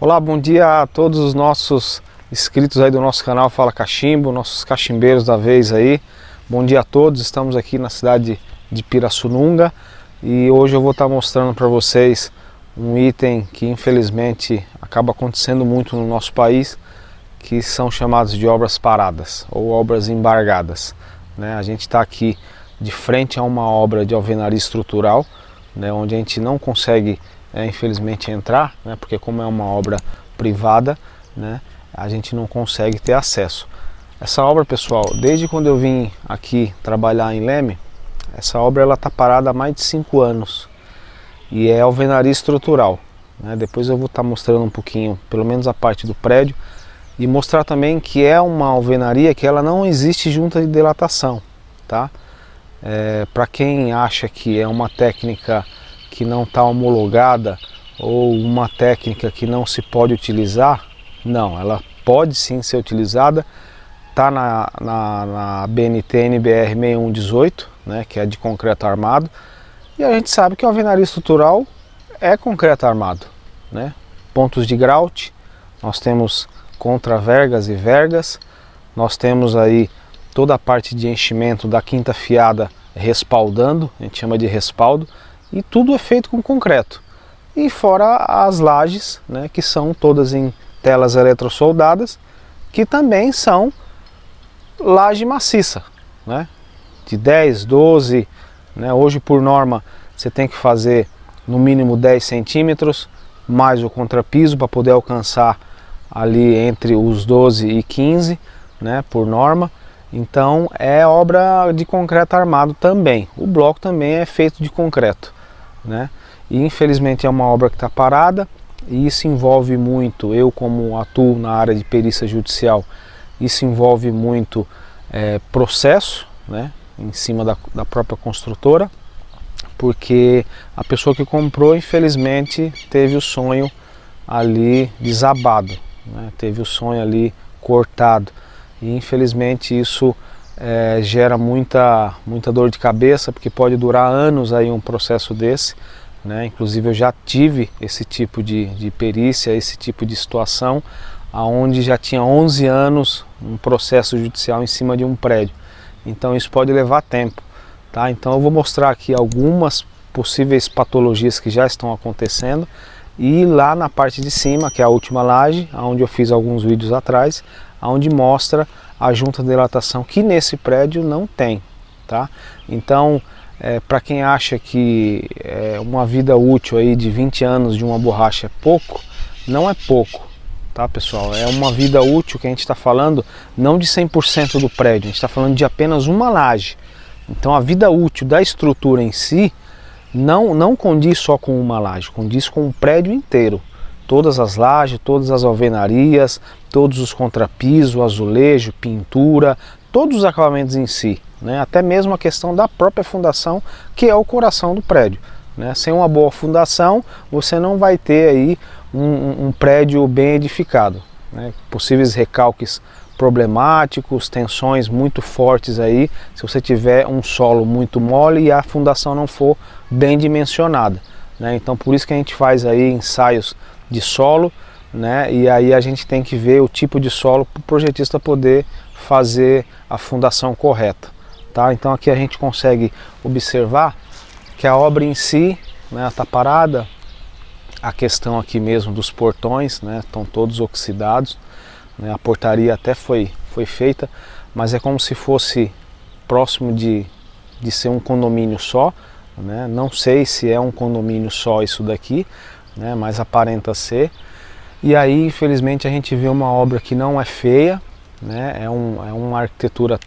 Olá, bom dia a todos os nossos inscritos aí do nosso canal Fala Cachimbo, nossos cachimbeiros da vez aí. Bom dia a todos, estamos aqui na cidade de Pirassununga e hoje eu vou estar mostrando para vocês um item que infelizmente acaba acontecendo muito no nosso país, que são chamados de obras paradas ou obras embargadas, né? A gente está aqui de frente a uma obra de alvenaria estrutural, né, onde a gente não consegue infelizmente entrar, né, porque como é uma obra privada, né, a gente não consegue ter acesso. Essa obra, pessoal, desde quando eu vim aqui trabalhar em Leme, essa obra ela está parada há mais de 5 anos e é alvenaria estrutural, né? Depois eu vou estar mostrando um pouquinho, pelo menos a parte do prédio, e mostrar também que é uma alvenaria que ela não existe junta de dilatação, tá? Para quem acha que é uma técnica que não está homologada ou uma técnica que não se pode utilizar, não, ela pode sim ser utilizada, está na BNT NBR 6118, né, que é de concreto armado, e a gente sabe que a alvenaria estrutural é concreto armado, né? Pontos de grout, nós temos contravergas e vergas, nós temos aí toda a parte de enchimento da quinta fiada respaldando, a gente chama de respaldo, e tudo é feito com concreto. E fora as lajes, né, que são todas em telas eletrosoldadas, que também são laje maciça, né, de 10, 12, né, hoje por norma você tem que fazer no mínimo 10 centímetros, mais o contrapiso para poder alcançar ali entre os 12 e 15, né, por norma. Então é obra de concreto armado também. O bloco também é feito de concreto, né? E infelizmente é uma obra que está parada, e isso envolve muito, eu como atuo na área de perícia judicial, isso envolve muito processo, né, em cima da própria construtora, porque a pessoa que comprou infelizmente teve o sonho ali desabado, né, teve o sonho ali cortado, e infelizmente isso gera muita dor de cabeça, porque pode durar anos aí um processo desse, né? Inclusive eu já tive esse tipo de perícia, esse tipo de situação, onde já tinha 11 anos um processo judicial em cima de um prédio. Então isso pode levar tempo, tá? Então eu vou mostrar aqui algumas possíveis patologias que já estão acontecendo, e lá na parte de cima, que é a última laje, onde eu fiz alguns vídeos atrás, onde mostra a junta de dilatação que nesse prédio não tem, tá? Então, para quem acha que uma vida útil aí de 20 anos de uma borracha é pouco, não é pouco, tá, pessoal? É uma vida útil que a gente está falando não de 100% do prédio, a gente está falando de apenas uma laje. Então a vida útil da estrutura em si não condiz só com uma laje, condiz com o prédio inteiro. Todas as lajes, todas as alvenarias, todos os contrapisos, azulejo, pintura, todos os acabamentos em si, né? Até mesmo a questão da própria fundação, que é o coração do prédio, né? Sem uma boa fundação, você não vai ter aí um prédio bem edificado, né? Possíveis recalques problemáticos, tensões muito fortes aí, se você tiver um solo muito mole e a fundação não for bem dimensionada, né? Então por isso que a gente faz aí ensaios de solo, né? E aí a gente tem que ver o tipo de solo para o projetista poder fazer a fundação correta, tá? Então aqui a gente consegue observar que a obra em si, né, está parada. A questão aqui mesmo dos portões, né, estão todos oxidados, né? A portaria até foi feita, mas é como se fosse próximo de ser um condomínio só, né? Não sei se é um condomínio só isso daqui, né, mas aparenta ser. E aí infelizmente a gente vê uma obra que não é feia, né, é uma arquitetura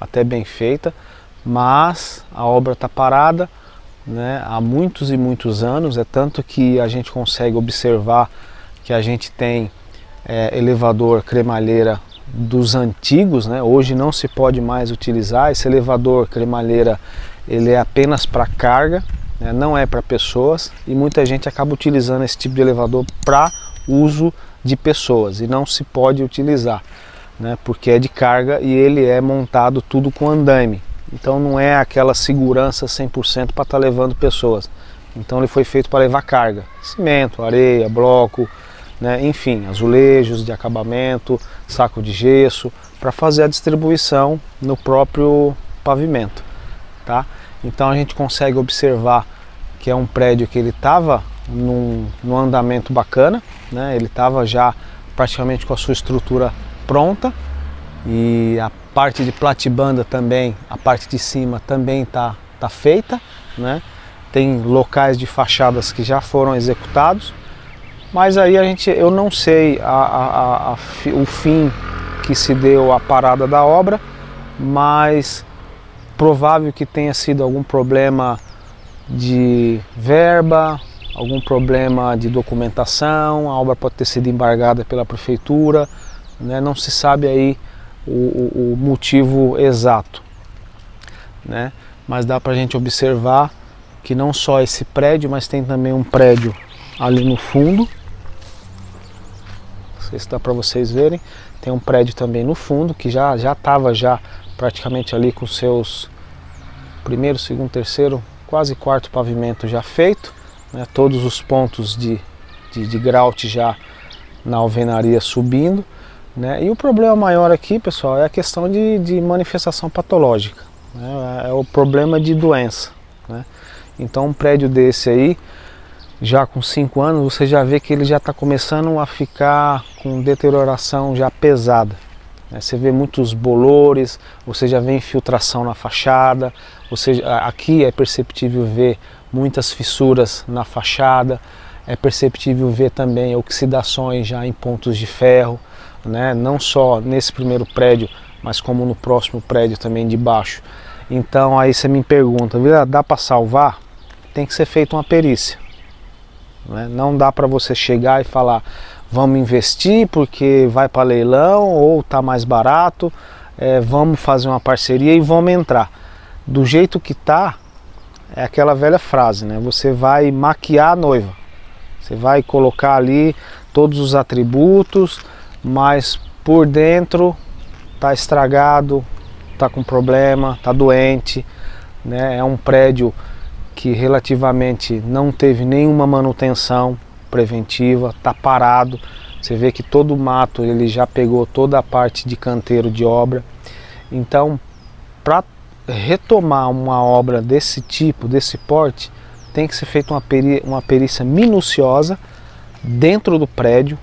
até bem feita, mas a obra está parada, né, há muitos e muitos anos. É tanto que a gente consegue observar que a gente tem elevador cremalheira dos antigos, né, hoje não se pode mais utilizar. Esse elevador cremalheira ele é apenas para carga, né, não é para pessoas, e muita gente acaba utilizando esse tipo de elevador para uso de pessoas, e não se pode utilizar, né, porque é de carga e ele é montado tudo com andaime, então não é aquela segurança 100% para estar levando pessoas. Então ele foi feito para levar carga, cimento, areia, bloco, né? Enfim, azulejos de acabamento, saco de gesso, para fazer a distribuição no próprio pavimento, tá? Então a gente consegue observar que é um prédio que ele estava num andamento bacana, né? Ele estava já praticamente com a sua estrutura pronta, e a parte de platibanda também, a parte de cima também tá feita, né? Tem locais de fachadas que já foram executados, mas aí eu não sei o fim que se deu a parada da obra, mas provável que tenha sido algum problema de verba, algum problema de documentação, a obra pode ter sido embargada pela prefeitura, né? Não se sabe aí o motivo exato, né? Mas dá para a gente observar que não só esse prédio, mas tem também um prédio ali no fundo. Não sei se dá para vocês verem. Tem um prédio também no fundo que já estava praticamente ali com seus primeiro, segundo, terceiro, quase quarto pavimento já feito, né? Todos os pontos de grout já na alvenaria subindo, né? E o problema maior aqui, pessoal, é a questão de manifestação patológica, né? É o problema de doença, né? Então um prédio desse aí, já com 5 anos, você já vê que ele já está começando a ficar com deterioração já pesada, né? Você vê muitos bolores, você já vê infiltração na fachada, aqui é perceptível ver muitas fissuras na fachada, é perceptível ver também oxidações já em pontos de ferro, né? Não só nesse primeiro prédio, mas como no próximo prédio também de baixo. Então aí você me pergunta, dá para salvar? Tem que ser feita uma perícia, né? Não dá para você chegar e falar, vamos investir porque vai para leilão ou está mais barato, vamos fazer uma parceria e vamos entrar. Do jeito que está, é aquela velha frase, né? Você vai maquiar a noiva, você vai colocar ali todos os atributos, mas por dentro está estragado, está com problema, está doente, né? É um prédio que relativamente não teve nenhuma manutenção preventiva, está parado. Você vê que todo o mato ele já pegou toda a parte de canteiro de obra. Então, para retomar uma obra desse tipo, desse porte, tem que ser feita uma perícia minuciosa dentro do prédio,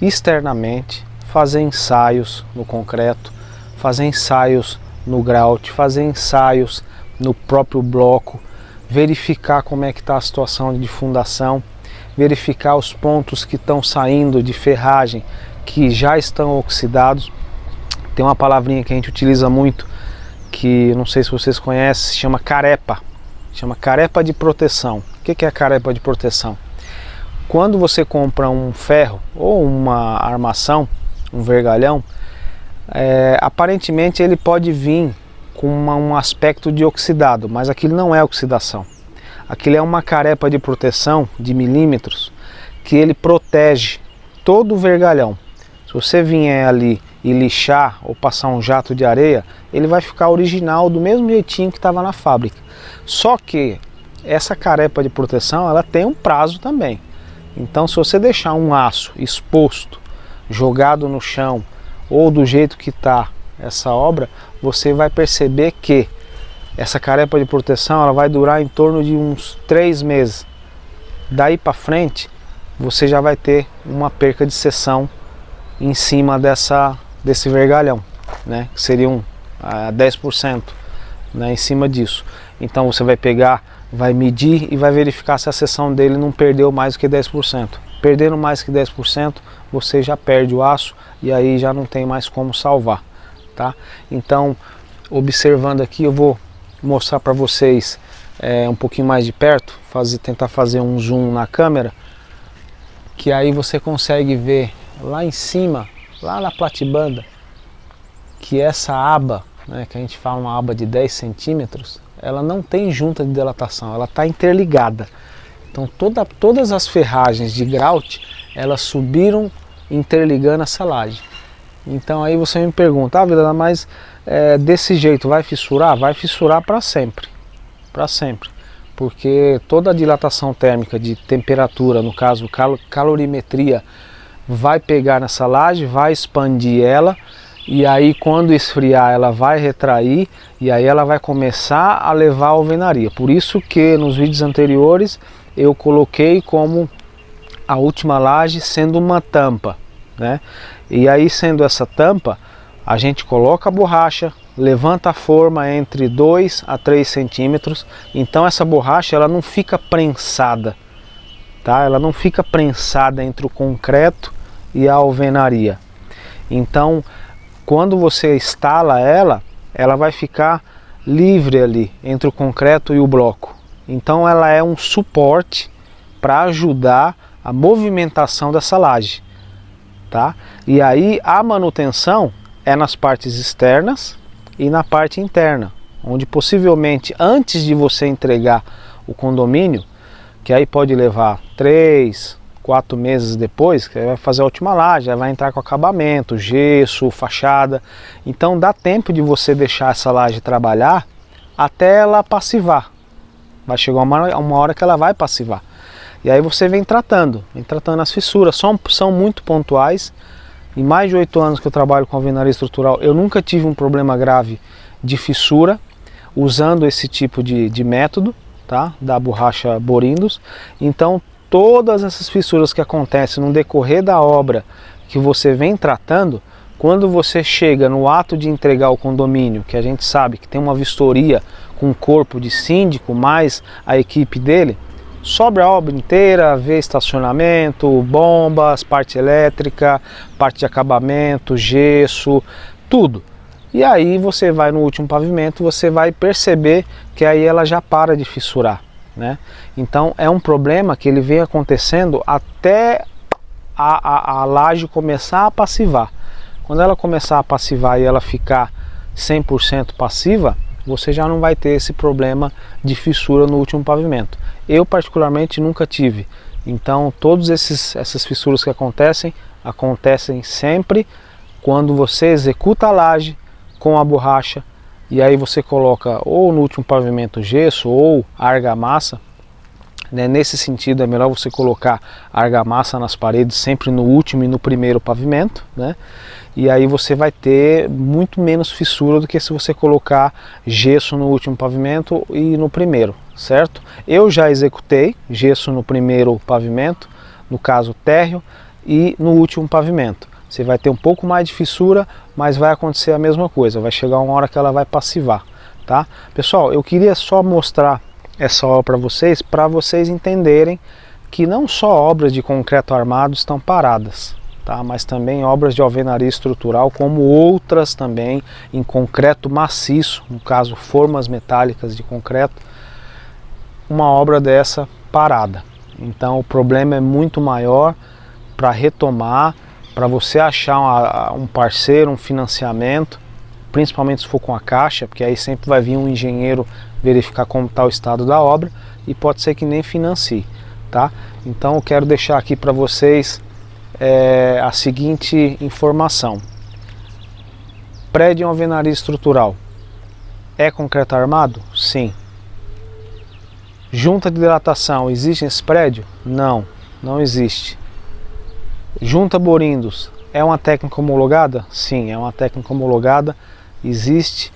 externamente, fazer ensaios no concreto, fazer ensaios no grout, fazer ensaios no próprio bloco, verificar como é que está a situação de fundação, verificar os pontos que estão saindo de ferragem que já estão oxidados. Tem uma palavrinha que a gente utiliza muito, que não sei se vocês conhecem, se chama carepa. Chama carepa de proteção. O que é a carepa de proteção? Quando você compra um ferro ou uma armação, um vergalhão, aparentemente ele pode vir com um aspecto de oxidado, mas aquilo não é oxidação. Aquilo é uma carepa de proteção de milímetros que ele protege todo o vergalhão. Se você vier ali e lixar ou passar um jato de areia, ele vai ficar original do mesmo jeitinho que estava na fábrica. Só que essa carepa de proteção ela tem um prazo também. Então se você deixar um aço exposto, jogado no chão ou do jeito que está essa obra, você vai perceber que essa carepa de proteção ela vai durar em torno de uns 3 meses. Daí para frente você já vai ter uma perca de seção em cima desse vergalhão, né? Que seriam 10%, né, em cima disso. Então você vai pegar, vai medir e vai verificar se a seção dele não perdeu mais do que 10%. Perdendo mais que 10%, você já perde o aço e aí já não tem mais como salvar, tá? Então, observando aqui, eu vou mostrar para vocês um pouquinho mais de perto, tentar fazer um zoom na câmera, que aí você consegue ver lá em cima, lá na platibanda, que essa aba, né, que a gente fala uma aba de 10 centímetros, ela não tem junta de dilatação, ela está interligada. Então todas as ferragens de grout, elas subiram interligando essa laje. Então aí você me pergunta, mas desse jeito vai fissurar? Vai fissurar para sempre, porque toda a dilatação térmica de temperatura, no caso calorimetria vai pegar nessa laje, vai expandir ela, e aí quando esfriar ela vai retrair, e aí ela vai começar a levar a alvenaria. Por isso que nos vídeos anteriores eu coloquei como a última laje sendo uma tampa, né? E aí, sendo essa tampa, a gente coloca a borracha, levanta a forma entre 2 a 3 centímetros. Então essa borracha ela não fica prensada, tá? Ela não fica prensada entre o concreto e a alvenaria. Então quando você instala ela, ela vai ficar livre ali entre o concreto e o bloco. Então ela é um suporte para ajudar a movimentação dessa laje, tá? E aí a manutenção é nas partes externas e na parte interna, onde possivelmente antes de você entregar o condomínio, que aí pode levar 3, 4 meses depois, que vai fazer a última laje, vai entrar com acabamento, gesso, fachada. Então dá tempo de você deixar essa laje trabalhar até ela passivar. Vai chegar uma hora que ela vai passivar. E aí você vem tratando as fissuras. São muito pontuais. Em mais de 8 anos que eu trabalho com alvenaria estrutural, eu nunca tive um problema grave de fissura usando esse tipo de método, tá? Da borracha Borindos. Então todas essas fissuras que acontecem no decorrer da obra que você vem tratando, quando você chega no ato de entregar o condomínio, que a gente sabe que tem uma vistoria com o corpo de síndico mais a equipe dele, sobra a obra inteira, vê estacionamento, bombas, parte elétrica, parte de acabamento, gesso, tudo. E aí você vai no último pavimento, você vai perceber que aí ela já para de fissurar, né? Então é um problema que ele vem acontecendo até a laje começar a passivar. Quando ela começar a passivar e ela ficar 100% passiva, você já não vai ter esse problema de fissura no último pavimento. Eu particularmente nunca tive. Então todas essas fissuras que acontecem sempre quando você executa a laje com a borracha, e aí você coloca ou no último pavimento gesso ou argamassa, né? Nesse sentido é melhor você colocar argamassa nas paredes sempre no último e no primeiro pavimento, né? E aí você vai ter muito menos fissura do que se você colocar gesso no último pavimento e no primeiro, certo? Eu já executei gesso no primeiro pavimento, no caso térreo, e no último pavimento. Você vai ter um pouco mais de fissura, mas vai acontecer a mesma coisa, vai chegar uma hora que ela vai passivar, tá? Pessoal, eu queria só mostrar essa obra para vocês entenderem que não só obras de concreto armado estão paradas, tá? Mas também obras de alvenaria estrutural, como outras também em concreto maciço, no caso formas metálicas de concreto, uma obra dessa parada. Então o problema é muito maior para retomar, para você achar um parceiro, um financiamento, principalmente se for com a Caixa, porque aí sempre vai vir um engenheiro verificar como está o estado da obra e pode ser que nem financie, tá? Então eu quero deixar aqui para vocês a seguinte informação: prédio em alvenaria estrutural é concreto armado? Sim. Junta de dilatação existe nesse prédio? Não, não existe. Junta Borindos é uma técnica homologada? Sim, é uma técnica homologada, existe,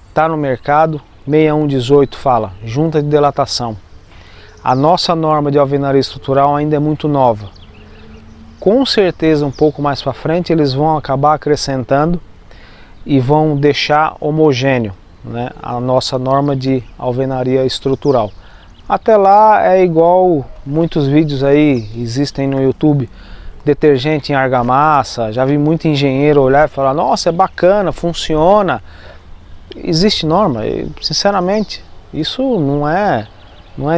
está no mercado. 6118 fala junta de dilatação. A nossa norma de alvenaria estrutural ainda é muito nova. Com certeza um pouco mais para frente eles vão acabar acrescentando e vão deixar homogêneo, né, a nossa norma de alvenaria estrutural. Até lá é igual muitos vídeos aí existem no YouTube, detergente em argamassa. Já vi muito engenheiro olhar e falar: nossa, é bacana, funciona. Existe norma? Sinceramente, isso não é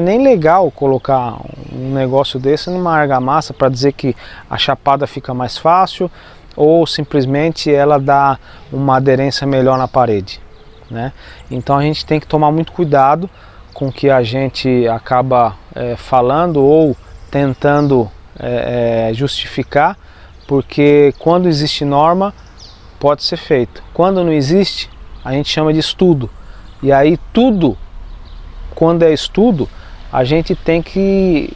nem legal colocar um negócio desse numa argamassa para dizer que a chapada fica mais fácil ou simplesmente ela dá uma aderência melhor na parede, né? Então a gente tem que tomar muito cuidado com o que a gente acaba falando ou tentando justificar, porque quando existe norma pode ser feito, quando não existe a gente chama de estudo. E aí tudo, quando é estudo, a gente tem que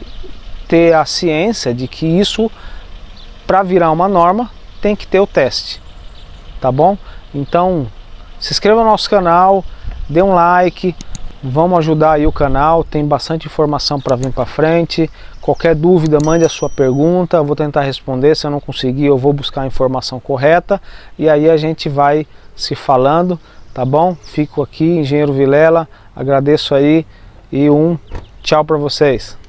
ter a ciência de que isso para virar uma norma tem que ter o teste, tá bom? Então se inscreva no nosso canal, dê um like, vamos ajudar aí o canal, tem bastante informação para vir para frente. Qualquer dúvida, mande a sua pergunta, eu vou tentar responder. Se eu não conseguir, eu vou buscar a informação correta e aí a gente vai se falando, tá bom? Fico aqui, Engenheiro Vilela, agradeço aí e um tchau para vocês.